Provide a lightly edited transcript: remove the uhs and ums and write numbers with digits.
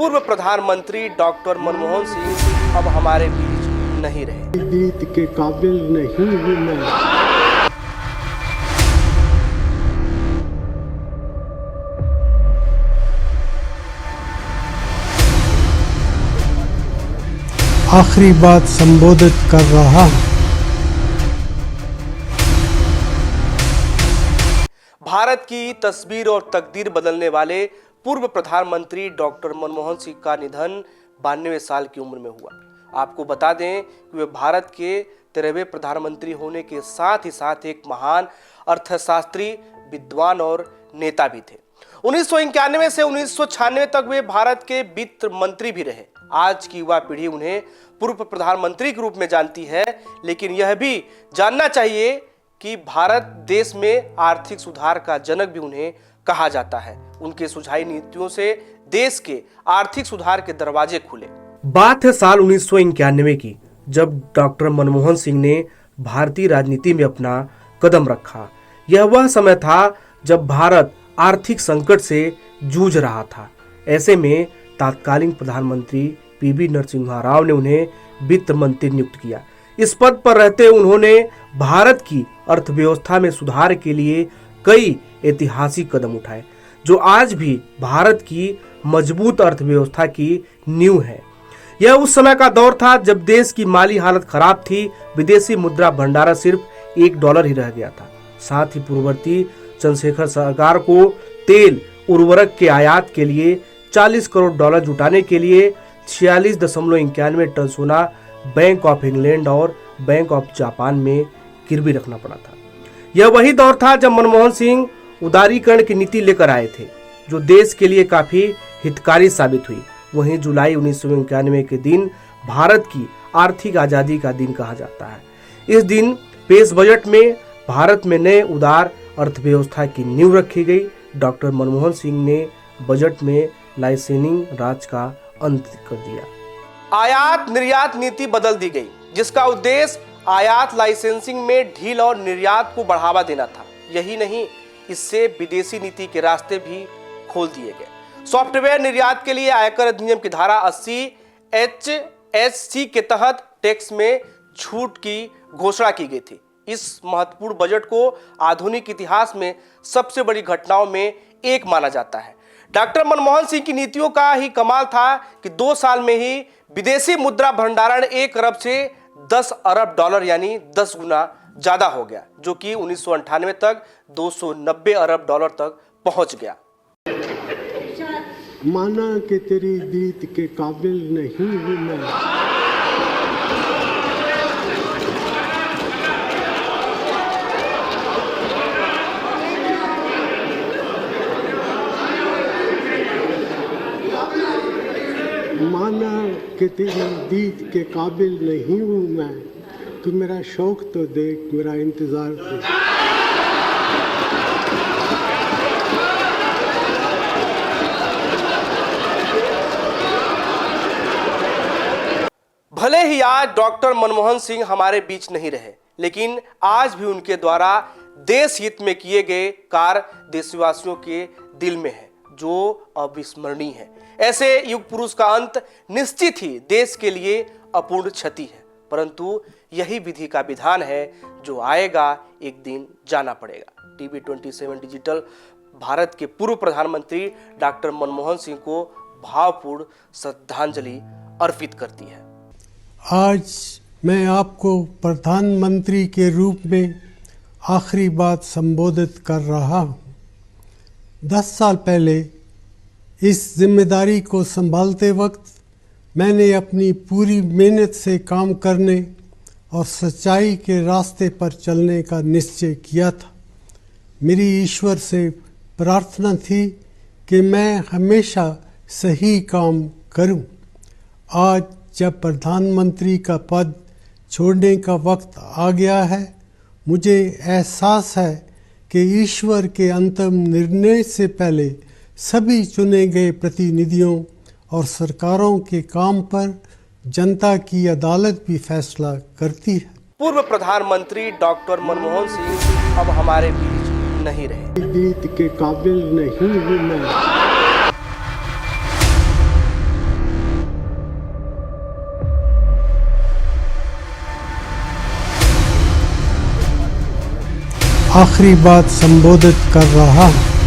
पूर्व प्रधानमंत्री डॉक्टर मनमोहन सिंह अब हमारे बीच नहीं रहे। जीत के काबिल नहीं हूं मैं। आखिरी बात संबोधित कर रहा हूं। भारत की तस्वीर और तकदीर बदलने वाले पूर्व प्रधानमंत्री डॉक्टर मनमोहन सिंह का निधन 92 साल की उम्र में हुआ। आपको बता दें कि वे भारत के 13वें प्रधानमंत्री होने के साथ ही साथ एक महान अर्थशास्त्री, विद्वान और नेता भी थे। 1991 से 1996 तक वे भारत के वित्त मंत्री भी रहे। आज की युवा पीढ़ी उन्हें पूर्व प्रधानमंत्री के रूप में जानती है, लेकिन यह भी जानना चाहिए कि भारत देश में आर्थिक सुधार का जनक भी उन्हें कहा जाता है। उनके सुझाई नीतियों से देश के आर्थिक सुधार के दरवाजे खुले। बात है साल 1991 की, जब डॉक्टर मनमोहन सिंह ने भारतीय राजनीति में अपना कदम रखा। यह वह समय था जब भारत आर्थिक संकट से जूझ रहा था। ऐसे में तत्कालीन प्रधानमंत्री पीवी नरसिम्हा राव ने उन्हें वित्त मंत्री नियुक्त किया। इस पद पर रहते उन्होंने भारत की अर्थव्यवस्था में सुधार के लिए कई ऐतिहासिक कदम उठाए, जो आज भी भारत की मजबूत अर्थव्यवस्था की नींव है। यह उस समय का दौर था जब देश की माली हालत खराब थी। विदेशी मुद्रा भंडार सिर्फ $1 ही रह गया था। साथ ही पूर्ववर्ती चंद्रशेखर सरकार को तेल उर्वरक के आयात के लिए $40 करोड़ जुटाने के लिए 46.91 टन सोना बैंक ऑफ इंग्लैंड और बैंक ऑफ जापान में गिरवी रखना पड़ा था। यह वही दौर था जब मनमोहन सिंह उदारीकरण की नीति लेकर आए थे, जो देश के लिए काफी हितकारी साबित हुई। वहीं जुलाई 1991 के दिन भारत की आर्थिक आजादी का दिन कहा जाता है। इस दिन पेश बजट में भारत में नए उदार अर्थव्यवस्था की नींव रखी गई। डॉक्टर मनमोहन सिंह ने बजट में लाइसेंसिंग राज का अंत कर दिया। आयात निर्यात नीति बदल दी गई, जिसका उद्देश्य आयात लाइसेंसिंग में ढील और निर्यात को बढ़ावा देना था। यही नहीं, इससे विदेशी नीति के रास्ते भी खोल दिए गए। सॉफ्टवेयर निर्यात के लिए आयकर अधिनियम की धारा 80(h)(c) के तहत टैक्स में छूट की घोषणा की गई थी। इस महत्वपूर्ण बजट को आधुनिक इतिहास में सबसे बड़ी घटनाओं में एक माना जाता है। डॉक्टर मनमोहन सिंह की नीतियों का ही कमाल था कि 2 साल में ही विदेशी मुद्रा भंडारण 1 अरब से 10 अरब डॉलर यानी 10 गुना ज्यादा हो गया, जो कि 1998 तक 290 अरब डॉलर तक पहुंच गया। माना कि तेरी जीत के काबिल नहीं हूं मैं। माना कि तेरी जीत के काबिल नहीं हूं मैं। तू मेरा शौक तो देख, मेरा इंतजार देख। भले ही आज डॉक्टर मनमोहन सिंह हमारे बीच नहीं रहे, लेकिन आज भी उनके द्वारा देश हित में किए गए कार्य देशवासियों के दिल में है, जो अविस्मरणीय है। ऐसे युग पुरुष का अंत निश्चित ही देश के लिए अपूर्ण क्षति है, परंतु यही विधि का विधान है जो आएगा एक दिन जाना पड़ेगा। टीवी 27 डिजिटल भारत के पूर्व प्रधानमंत्री डॉक्टर मनमोहन सिंह को भावपूर्ण श्रद्धांजलि अर्पित करती है। आज मैं आपको प्रधानमंत्री के रूप में आखिरी बात संबोधित कर रहा हूँ। 10 साल पहले इस जिम्मेदारी को संभालते वक्त मैंने अपनी पूरी मेहनत से काम करने और सच्चाई के रास्ते पर चलने का निश्चय किया था। मेरी ईश्वर से प्रार्थना थी कि मैं हमेशा सही काम करूं। आज जब प्रधानमंत्री का पद छोड़ने का वक्त आ गया है, मुझे एहसास है कि ईश्वर के अंतिम निर्णय से पहले सभी चुने गए प्रतिनिधियों और सरकारों के काम पर जनता की अदालत भी फैसला करती है। पूर्व प्रधानमंत्री डॉक्टर मनमोहन सिंह अब हमारे बीच नहीं रहे। जीत के काबिल नहीं हूं मैं। आखिरी बात संबोधित कर रहा हूँ।